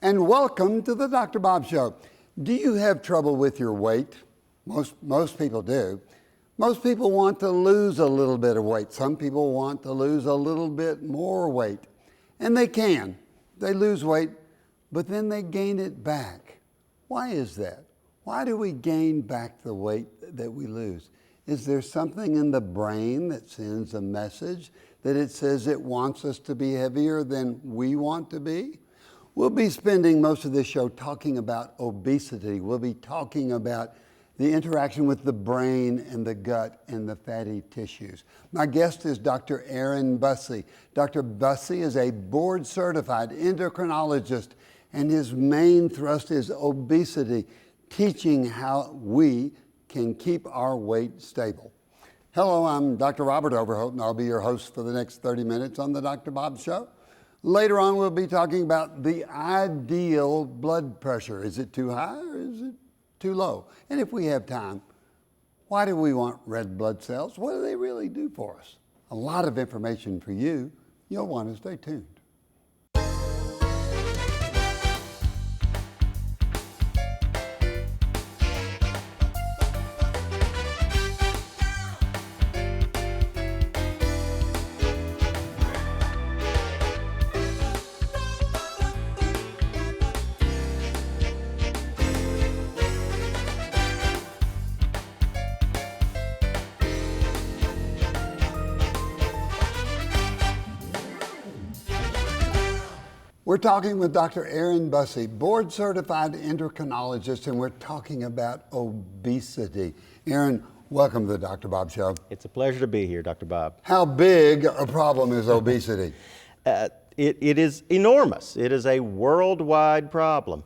And welcome to the Dr. Bob Show. Do you have trouble with your weight? Most people do. Most people want to lose a little bit of weight. Some people want to lose a little bit more weight. And they can. They lose weight, but then they gain it back. Why is that? Why do we gain back the weight that we lose? Is there something in the brain that sends a message that it says it wants us to be heavier than we want to be? We'll be spending most of this show talking about obesity. We'll be talking about the interaction with the brain and the gut and the fatty tissues. My guest is Dr. Aaron Bussey. Dr. Bussey is a board-certified endocrinologist, and his main thrust is obesity, teaching how we can keep our weight stable. Hello, I'm Dr. Robert Overholt, and I'll be your host for the next 30 minutes on the Dr. Bob Show. Later on, we'll be talking about the ideal blood pressure. Is it too high or is it too low? And if we have time, why do we want red blood cells? What do they really do for us? A lot of information for you. You'll want to stay tuned. We're talking with Dr. Aaron Bussey, board-certified endocrinologist, and we're talking about obesity. Aaron, welcome to the Dr. Bob Show. It's a pleasure to be here, Dr. Bob. How big a problem is obesity? It is enormous. It is a worldwide problem.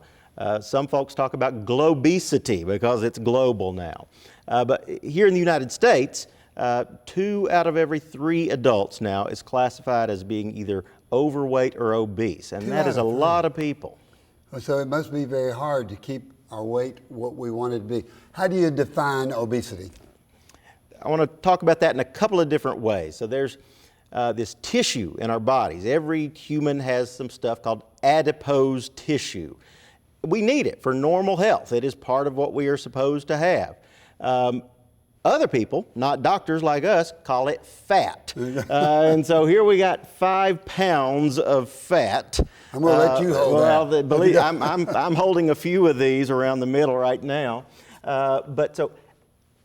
Some folks talk about globesity because it's global now. But here in the United States, 2 out of every 3 adults now is classified as being either overweight or obese, and that is a lot of people. So it must be very hard to keep our weight what we want it to be. How do you define obesity? I want to talk about that in a couple of different ways. So there's this tissue in our bodies. Every human has some stuff called adipose tissue. We need it for normal health. It is part of what we are supposed to have. Other people, not doctors like us, call it fat. And so here we got 5 pounds of fat. I'm going to let you hold that. Believe, I'm holding a few of these around the middle right now. But so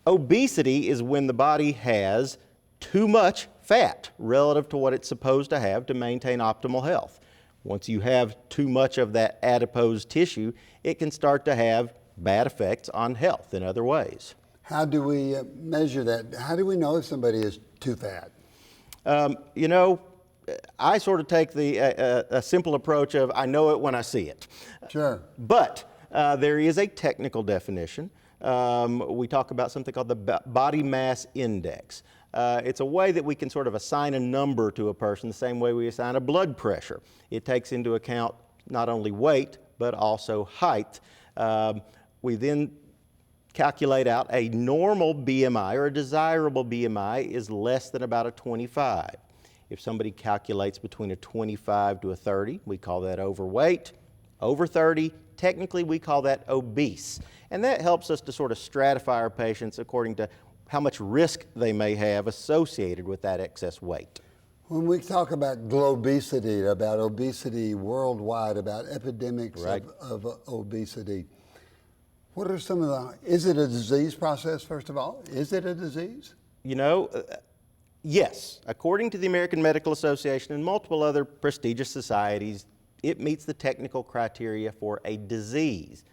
obesity is when the body has too much fat relative to what it's supposed to have to maintain optimal health. Once you have too much of that adipose tissue, it can start to have bad effects on health in other ways. How do we measure that? How do we know if somebody is too fat? You know, I sort of take a simple approach of I know it when I see it. Sure. But there is a technical definition. We talk about something called the body mass index. It's a way that we can sort of assign a number to a person the same way we assign a blood pressure. It takes into account not only weight, but also height. We then calculate out a normal BMI or a desirable BMI is less than about a 25. If somebody calculates between a 25 to a 30, we call that overweight. Over 30, technically we call that obese. And that helps us to sort of stratify our patients according to how much risk they may have associated with that excess weight. When we talk about globesity, about obesity worldwide, about epidemics of obesity, what are some of is it a disease process, first of all? Is it a disease? You know, yes. According to the American Medical Association and multiple other prestigious societies, it meets the technical criteria for a disease.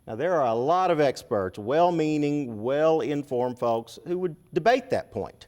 Now, there are a lot of experts, well-meaning, well-informed folks who would debate that point.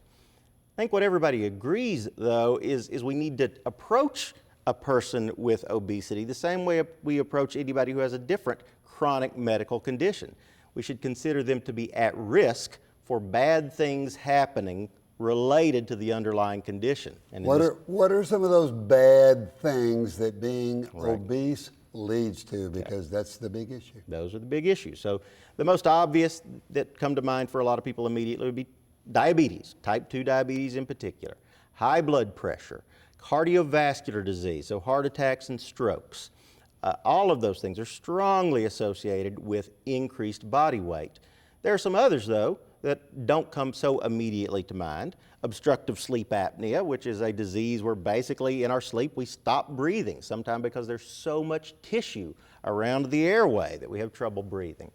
I think what everybody agrees, though, is we need to approach a person with obesity the same way we approach anybody who has a different chronic medical condition. We should consider them to be at risk for bad things happening related to the underlying condition. And what are some of those bad things that being obese leads to? Because that's the big issue. Those are the big issues. So the most obvious that come to mind for a lot of people immediately would be diabetes, type 2 diabetes in particular, high blood pressure, cardiovascular disease, so heart attacks and strokes, All of those things are strongly associated with increased body weight. There are some others, though, that don't come so immediately to mind. Obstructive sleep apnea, which is a disease where basically in our sleep we stop breathing, sometimes because there's so much tissue around the airway that we have trouble breathing.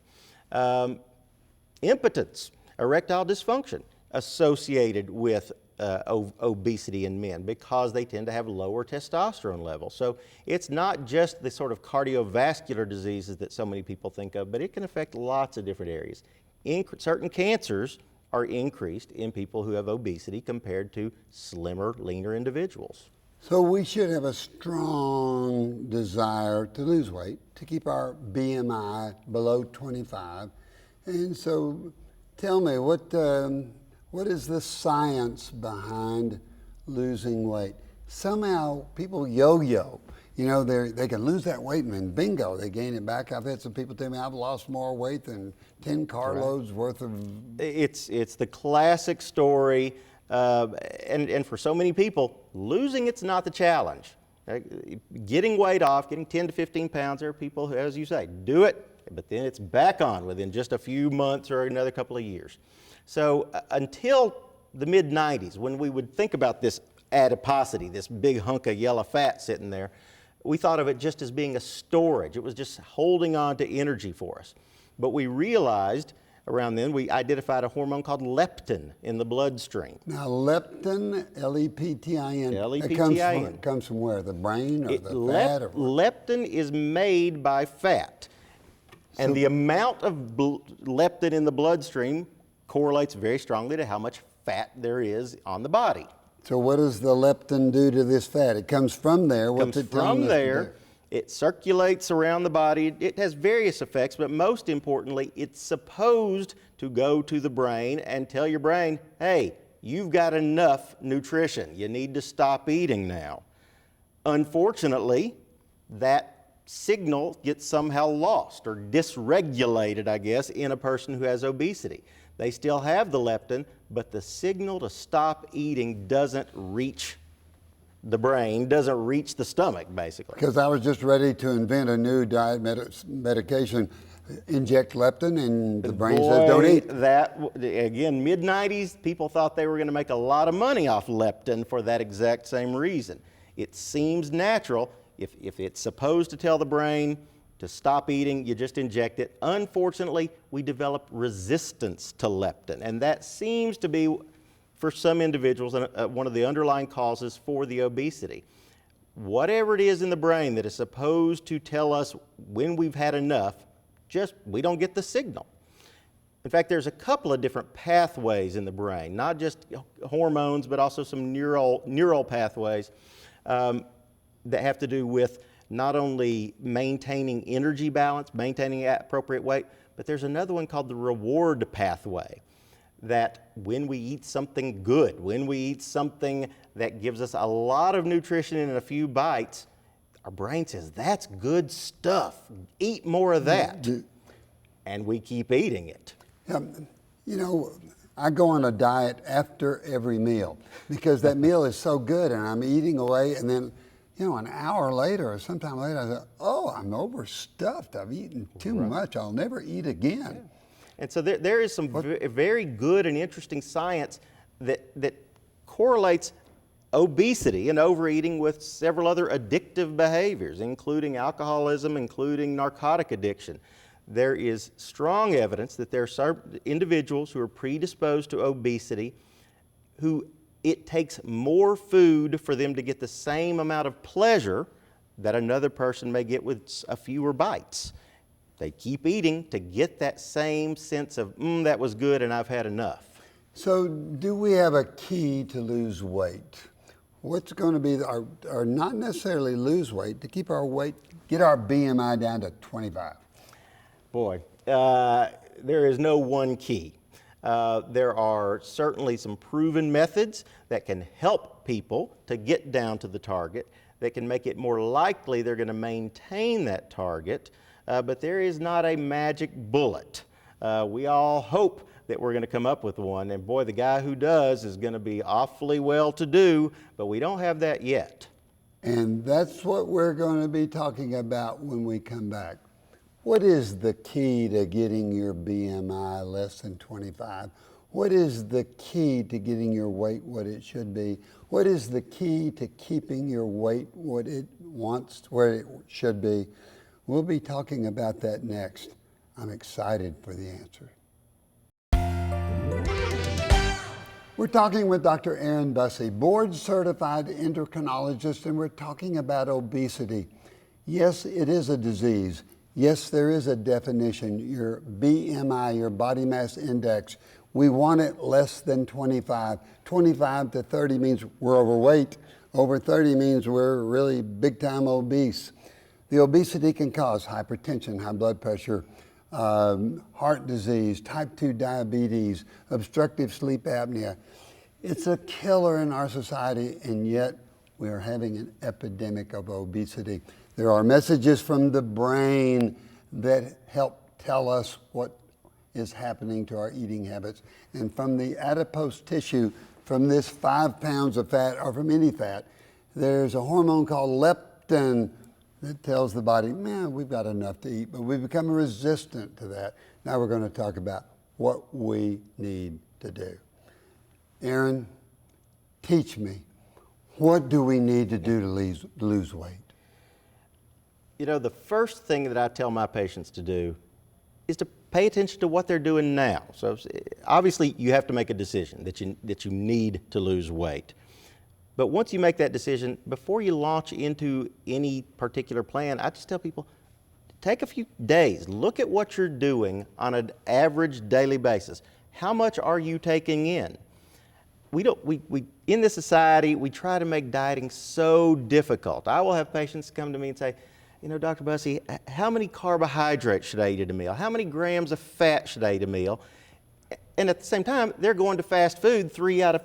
Impotence, erectile dysfunction, associated with obesity in men because they tend to have lower testosterone levels. So it's not just the sort of cardiovascular diseases that so many people think of, but it can affect lots of different areas. Certain cancers are increased in people who have obesity compared to slimmer, leaner individuals. So we should have a strong desire to lose weight, to keep our BMI below 25. And so tell me, what is the science behind losing weight? Somehow people yo-yo. You know, they can lose that weight and then bingo, they gain it back. I've had some people tell me I've lost more weight than 10 carloads worth of... It's the classic story, and for so many people, losing it's not the challenge. Getting weight off, getting 10 to 15 pounds, there are people who, as you say, do it, but then it's back on within just a few months or another couple of years. So until the mid-90s, when we would think about this adiposity, this big hunk of yellow fat sitting there, we thought of it just as being a storage. It was just holding on to energy for us. But we realized around then, we identified a hormone called leptin in the bloodstream. Now leptin, L-E-P-T-I-N, L-E-P-T-I-N. It comes from where? The brain or the fat? Or leptin is made by fat. And the amount of leptin in the bloodstream correlates very strongly to how much fat there is on the body. So what does the leptin do to this fat? It comes from there. What's it telling us to do? From there, it circulates around the body. It has various effects, but most importantly, it's supposed to go to the brain and tell your brain, hey, you've got enough nutrition. You need to stop eating now. Unfortunately, that signal gets somehow lost or dysregulated, I guess, in a person who has obesity. They still have the leptin, but the signal to stop eating doesn't reach the brain, doesn't reach the stomach, basically. Because I was just ready to invent a new diet medication, inject leptin, and the brain says don't eat. That, again, mid-90s, people thought they were going to make a lot of money off leptin for that exact same reason. It seems natural. If it's supposed to tell the brain to stop eating, you just inject it. Unfortunately, we develop resistance to leptin, and that seems to be, for some individuals, one of the underlying causes for the obesity. Whatever it is in the brain that is supposed to tell us when we've had enough, we don't get the signal. In fact, there's a couple of different pathways in the brain, not just hormones, but also some neural pathways that have to do with not only maintaining energy balance, maintaining appropriate weight, but there's another one called the reward pathway, that when we eat something good, when we eat something that gives us a lot of nutrition in a few bites, our brain says, that's good stuff. Eat more of that. And we keep eating it. You know, I go on a diet after every meal because that meal is so good and I'm eating away, and then, you know, an hour later or sometime later, I say, oh, I'm overstuffed. I've eaten too much. I'll never eat again. Yeah. And so there is some very good and interesting science that correlates obesity and overeating with several other addictive behaviors, including alcoholism, including narcotic addiction. There is strong evidence that there are certain individuals who are predisposed to obesity who it takes more food for them to get the same amount of pleasure that another person may get with a fewer bites. They keep eating to get that same sense of, that was good and I've had enough. So do we have a key to lose weight? What's going to be, or not necessarily lose weight, to keep our weight, get our BMI down to 25? Boy, there is no one key. There are certainly some proven methods that can help people to get down to the target, that can make it more likely they're going to maintain that target, but there is not a magic bullet. We all hope that we're going to come up with one, and boy, the guy who does is going to be awfully well-to-do, but we don't have that yet. And that's what we're going to be talking about when we come back. What is the key to getting your BMI less than 25? What is the key to getting your weight what it should be? What is the key to keeping your weight what it wants, where it should be? We'll be talking about that next. I'm excited for the answer. We're talking with Dr. Aaron Bussey, board-certified endocrinologist, and we're talking about obesity. Yes, it is a disease. Yes, there is a definition, your BMI, your body mass index. We want it less than 25. 25 to 30 means we're overweight. Over 30 means we're really big-time obese. The obesity can cause hypertension, high blood pressure, heart disease, type 2 diabetes, obstructive sleep apnea. It's a killer in our society, and yet we are having an epidemic of obesity. There are messages from the brain that help tell us what is happening to our eating habits. And from the adipose tissue, from this 5 pounds of fat, or from any fat, there's a hormone called leptin that tells the body, man, we've got enough to eat, but we become resistant to that. Now we're going to talk about what we need to do. Aaron, teach me, what do we need to do to lose weight? You know, the first thing that I tell my patients to do is to pay attention to what they're doing now. So obviously you have to make a decision that you need to lose weight. But once you make that decision, before you launch into any particular plan, I just tell people, take a few days, look at what you're doing on an average daily basis. How much are you taking in? We in this society, we try to make dieting so difficult. I will have patients come to me and say, you know, Dr. Bussey, how many carbohydrates should I eat at a meal? How many grams of fat should I eat at a meal? And at the same time, they're going to fast food 3 out of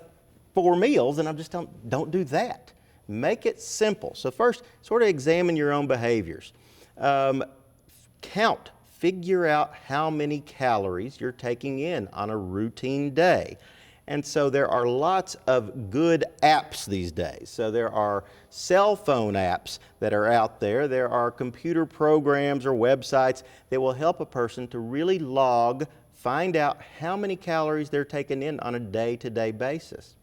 4 meals, and I'm just telling them, don't do that. Make it simple. So first, sort of examine your own behaviors. Count, figure out how many calories you're taking in on a routine day. And so there are lots of good apps these days. So there are cell phone apps that are out there. There are computer programs or websites that will help a person to really log, find out how many calories they're taking in on a day-to-day basis.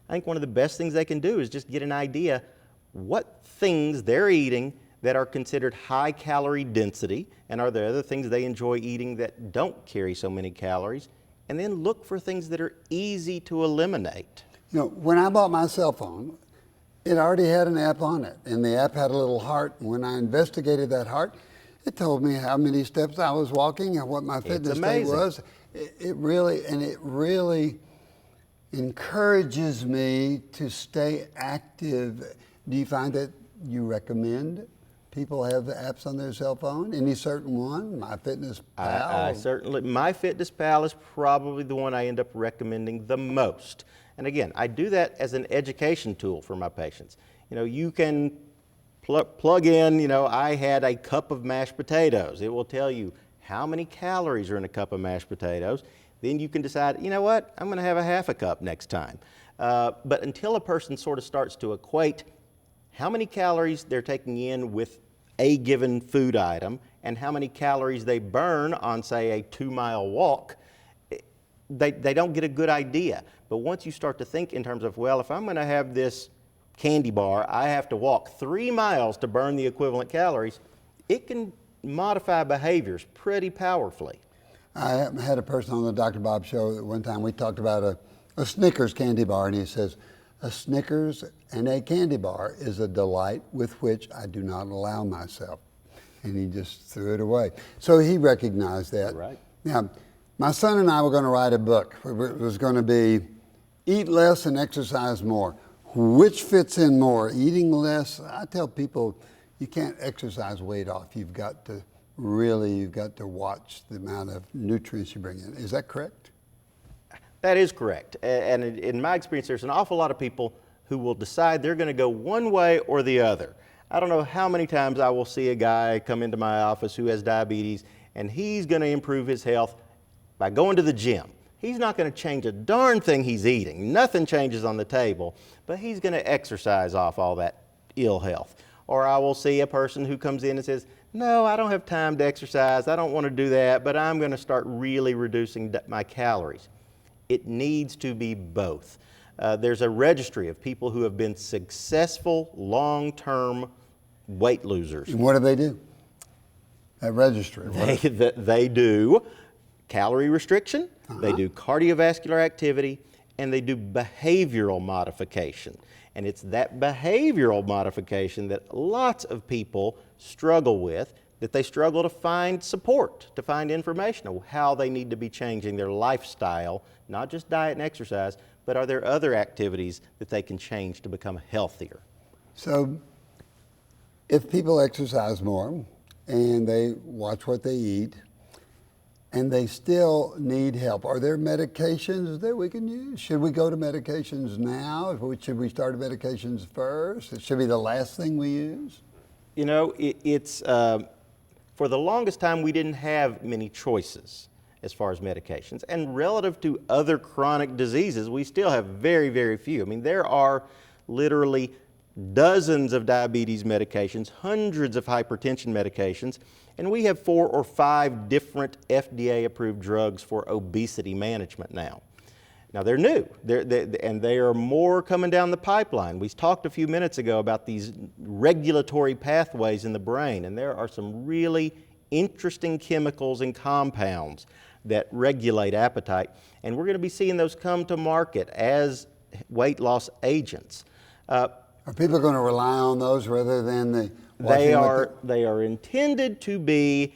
I think one of the best things they can do is just get an idea what things they're eating that are considered high calorie density, and are there other things they enjoy eating that don't carry so many calories, and then look for things that are easy to eliminate. You know, when I bought my cell phone, it already had an app on it, and the app had a little heart, and when I investigated that heart, it told me how many steps I was walking and what my fitness state was. It really encourages me to stay active. Do you find that you recommend people have the apps on their cell phone? Any certain one? MyFitnessPal? I certainly, MyFitnessPal is probably the one I end up recommending the most. And again, I do that as an education tool for my patients. You know, you can plug in, you know, I had a cup of mashed potatoes. It will tell you how many calories are in a cup of mashed potatoes. Then you can decide, you know what, I'm going to have a half a cup next time. But until a person sort of starts to equate how many calories they're taking in with a given food item and how many calories they burn on, say, a 2-mile walk, they don't get a good idea. But once you start to think in terms of, well, if I'm going to have this candy bar, I have to walk 3 miles to burn the equivalent calories, it can modify behaviors pretty powerfully. I had a person on the Dr. Bob show that one time we talked about a Snickers candy bar, and he says, a Snickers and a candy bar is a delight with which I do not allow myself. And he just threw it away. So he recognized that. Right. Now, my son and I were going to write a book. It was going to be Eat Less and Exercise More. Which fits in more, eating less? I tell people you can't exercise weight off. You've got to watch the amount of nutrients you bring in. Is that correct? That is correct. And in my experience, there's an awful lot of people who will decide they're going to go one way or the other. I don't know how many times I will see a guy come into my office who has diabetes, and he's going to improve his health by going to the gym. He's not going to change a darn thing he's eating. Nothing changes on the table, but he's going to exercise off all that ill health. Or I will see a person who comes in and says, no, I don't have time to exercise, I don't want to do that, but I'm going to start really reducing my calories. It needs to be both. There's a registry of people who have been successful long-term weight losers. And what do? That registry? They do calorie restriction, they do cardiovascular activity, and they do behavioral modification. And it's that behavioral modification that lots of people struggle with, that they struggle to find support, to find information on how they need to be changing their lifestyle, not just diet and exercise, but are there other activities that they can change to become healthier? So if people exercise more and they watch what they eat and they still need help, are there medications that we can use? Should we go to medications now? Should we start medications first? It should be the last thing we use? You know, for the longest time, we didn't have many choices as far as medications. And relative to other chronic diseases, we still have very, very few. I mean, there are literally dozens of diabetes medications, hundreds of hypertension medications, and we have 4 or 5 different FDA-approved drugs for obesity management now. Now, they're new, and they are more coming down the pipeline. We talked a few minutes ago about these regulatory pathways in the brain, and there are some really interesting chemicals and compounds that regulate appetite, and we're going to be seeing those come to market as weight loss agents. Are people going to rely on those rather than the... They are intended to be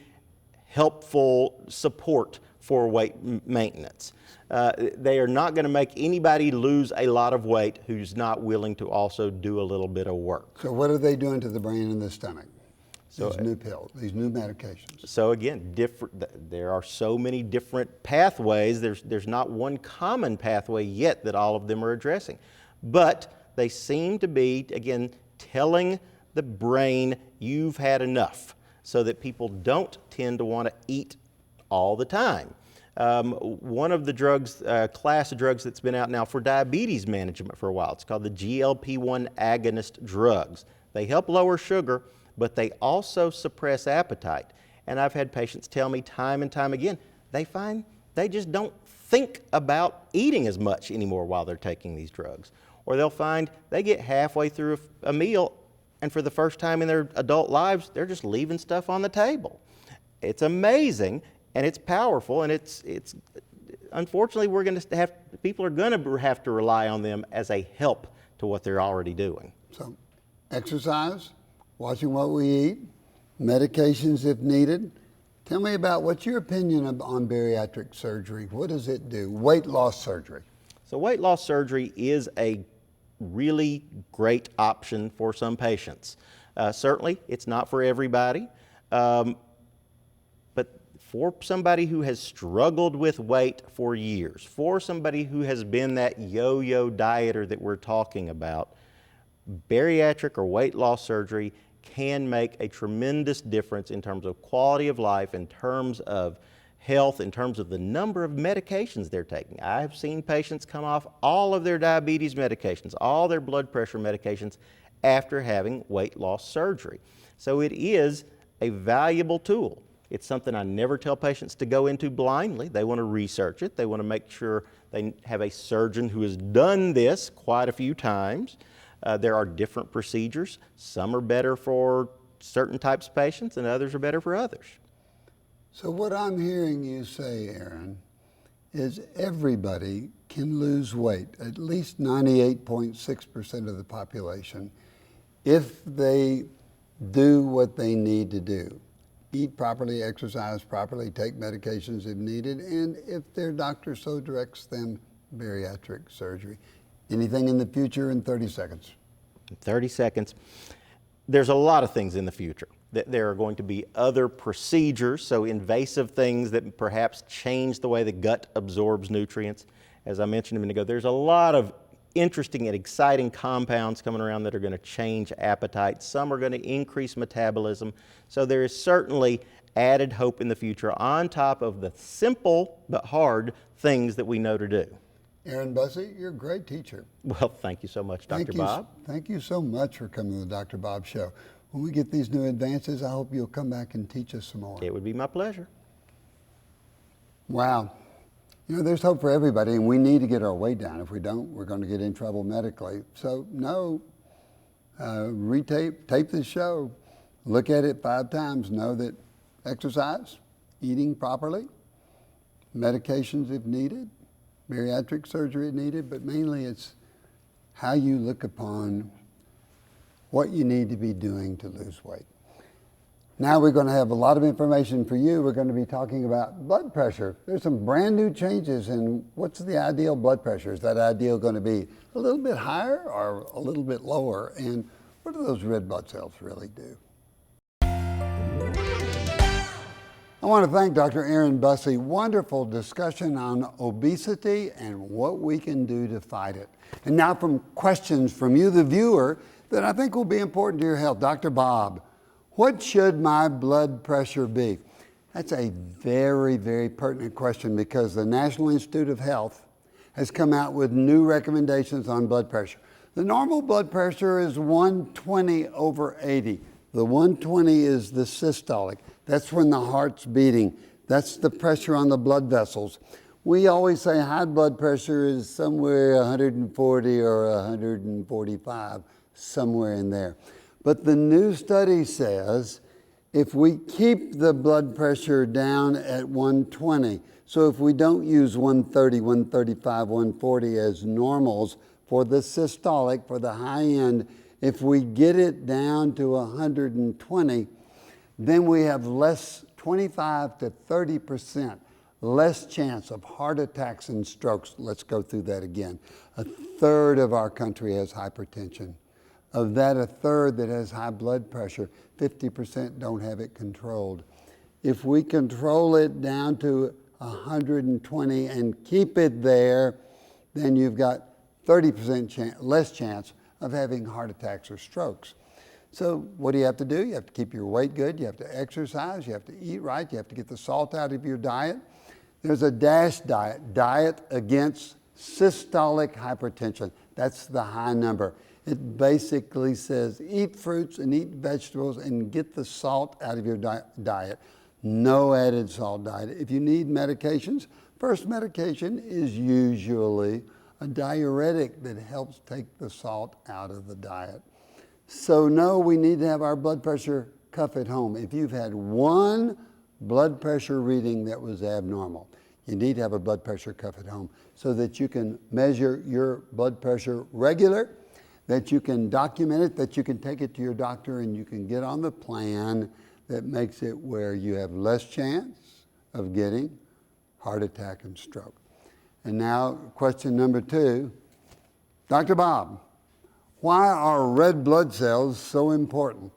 helpful support for weight maintenance. They are not going to make anybody lose a lot of weight who's not willing to also do a little bit of work. So what are they doing to the brain and the stomach? These new pills, these new medications. So again, there are so many different pathways. There's not one common pathway yet that all of them are addressing. But they seem to be, again, telling the brain you've had enough, so that people don't tend to want to eat all the time. One of the drugs, class of drugs that's been out now for diabetes management for a while, it's called the GLP-1 agonist drugs. They help lower sugar, but they also suppress appetite. And I've had patients tell me time and time again, they find they just don't think about eating as much anymore while they're taking these drugs. Or they'll find they get halfway through a meal, and for the first time in their adult lives, they're just leaving stuff on the table. It's amazing, and it's powerful, and it's unfortunately, people are going to have to rely on them as a help to what they're already doing. So, exercise, watching what we eat, medications if needed. Tell me about what's your opinion on bariatric surgery. What does it do? Weight loss surgery. So weight loss surgery is a really great option for some patients. Certainly, it's not for everybody, but for somebody who has struggled with weight for years, for somebody who has been that yo-yo dieter that we're talking about, bariatric or weight loss surgery can make a tremendous difference in terms of quality of life, in terms of health, in terms of the number of medications they're taking. I've seen patients come off all of their diabetes medications, all their blood pressure medications after having weight loss surgery. So it is a valuable tool. It's something I never tell patients to go into blindly. They want to research it. They want to make sure they have a surgeon who has done this quite a few times. There are different procedures. Some are better for certain types of patients and others are better for others. So what I'm hearing you say, Aaron, is everybody can lose weight, at least 98.6% of the population, if they do what they need to do. Eat properly, exercise properly, take medications if needed, and if their doctor so directs them, bariatric surgery. Anything in the future in 30 seconds? 30 seconds. There's a lot of things in the future. There are going to be other procedures, so invasive things that perhaps change the way the gut absorbs nutrients. As I mentioned a minute ago, there's a lot of interesting and exciting compounds coming around that are going to change appetite. Some are going to increase metabolism. So there is certainly added hope in the future on top of the simple but hard things that we know to do. Aaron Bussey, you're a great teacher. Well, thank you so much, Dr. Bob. Thank you so much for coming to the Dr. Bob Show. When we get these new advances, I hope you'll come back and teach us some more. It would be my pleasure. Wow. You know, there's hope for everybody, and we need to get our weight down. If we don't, we're going to get in trouble medically. So, tape this show. Look at it 5 times. Know that exercise, eating properly, medications if needed, bariatric surgery if needed, but mainly it's how you look upon what you need to be doing to lose weight. Now we're going to have a lot of information for you. We're going to be talking about blood pressure. There's some brand new changes in what's the ideal blood pressure. Is that ideal going to be a little bit higher or a little bit lower? And what do those red blood cells really do? I want to thank Dr. Aaron Bussey. Wonderful discussion on obesity and what we can do to fight it. And now from questions from you, the viewer, that I think will be important to your health. Dr. Bob, what should my blood pressure be? That's a very, very pertinent question because the National Institute of Health has come out with new recommendations on blood pressure. The normal blood pressure is 120/80. The 120 is the systolic. That's when the heart's beating. That's the pressure on the blood vessels. We always say high blood pressure is somewhere 140 or 145, somewhere in there. But the new study says if we keep the blood pressure down at 120, so if we don't use 130, 135, 140 as normals for the systolic, for the high end, if we get it down to 120, then we have 25 to 30% less chance of heart attacks and strokes. Let's go through that again. 1/3 of our country has hypertension. Of that 1/3 that has high blood pressure, 50% don't have it controlled. If we control it down to 120 and keep it there, then you've got 30% less chance of having heart attacks or strokes. So what do you have to do? You have to keep your weight good, you have to exercise, you have to eat right, you have to get the salt out of your diet. There's a DASH diet against systolic hypertension. That's the high number. It basically says eat fruits and eat vegetables and get the salt out of your diet. No added salt diet. If you need medications, first medication is usually a diuretic that helps take the salt out of the diet. So no, we need to have our blood pressure cuff at home. If you've had one blood pressure reading that was abnormal, you need to have a blood pressure cuff at home so that you can measure your blood pressure regular, that you can document it, that you can take it to your doctor and you can get on the plan that makes it where you have less chance of getting heart attack and stroke. And now question number 2, Dr. Bob, why are red blood cells so important?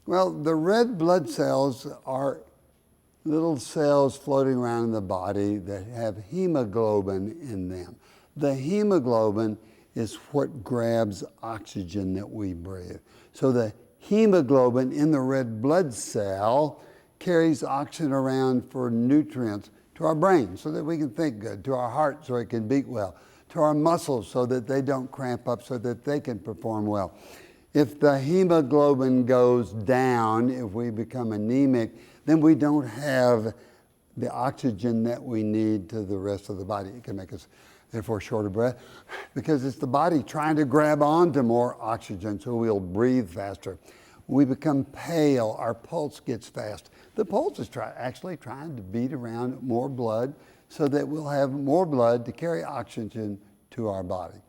Well, the red blood cells are little cells floating around in the body that have hemoglobin in them. The hemoglobin is what grabs oxygen that we breathe. So the hemoglobin in the red blood cell carries oxygen around for nutrients to our brain so that we can think good, to our heart so it can beat well, to our muscles so that they don't cramp up, so that they can perform well. If the hemoglobin goes down, if we become anemic, then we don't have the oxygen that we need to the rest of the body. It can make us, therefore, short of breath because it's the body trying to grab onto more oxygen so we'll breathe faster. We become pale, our pulse gets fast. The pulse is actually trying to beat around more blood so that we'll have more blood to carry oxygen to our body.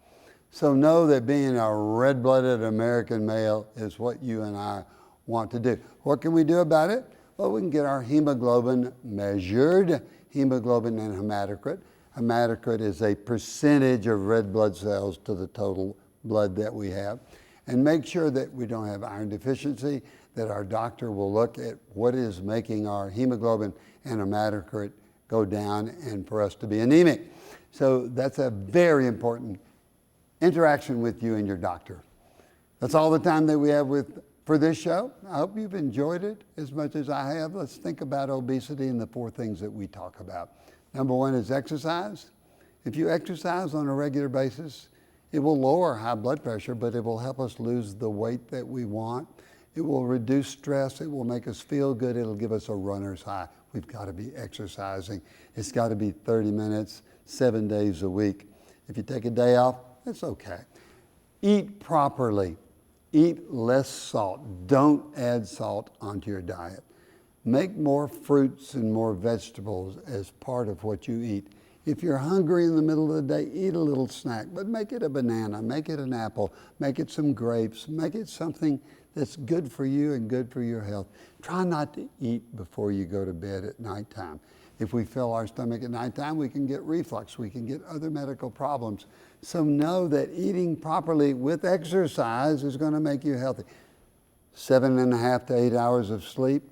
So know that being a red-blooded American male is what you and I want to do. What can we do about it? Well, we can get our hemoglobin measured, hemoglobin and hematocrit. Hematocrit is a percentage of red blood cells to the total blood that we have. And make sure that we don't have iron deficiency, that our doctor will look at what is making our hemoglobin and hematocrit go down and for us to be anemic. So that's a very important interaction with you and your doctor. That's all the time that we have for this show. I hope you've enjoyed it as much as I have. Let's think about obesity and the 4 things that we talk about. Number 1 is exercise. If you exercise on a regular basis, it will lower high blood pressure, but it will help us lose the weight that we want. It will reduce stress. It will make us feel good. It'll give us a runner's high. We've got to be exercising. It's got to be 30 minutes, 7 days a week. If you take a day off, that's okay. Eat properly. Eat less salt. Don't add salt onto your diet. Make more fruits and more vegetables as part of what you eat. If you're hungry in the middle of the day, eat a little snack, but make it a banana, make it an apple, make it some grapes, make it something that's good for you and good for your health. Try not to eat before you go to bed at nighttime. If we fill our stomach at nighttime, we can get reflux, we can get other medical problems. So know that eating properly with exercise is going to make you healthy. 7.5 to 8 hours of sleep.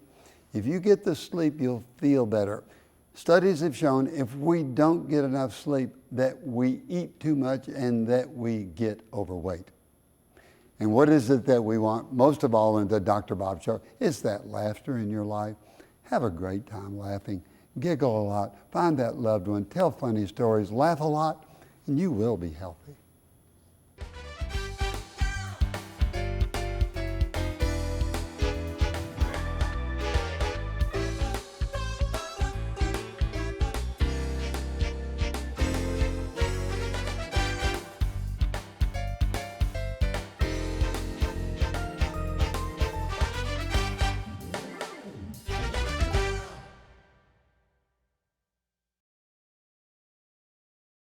If you get the sleep, you'll feel better. Studies have shown if we don't get enough sleep, that we eat too much and that we get overweight. And what is it that we want most of all in the Dr. Bob Show? It's that laughter in your life. Have a great time laughing. Giggle a lot. Find that loved one. Tell funny stories. Laugh a lot, and you will be healthy.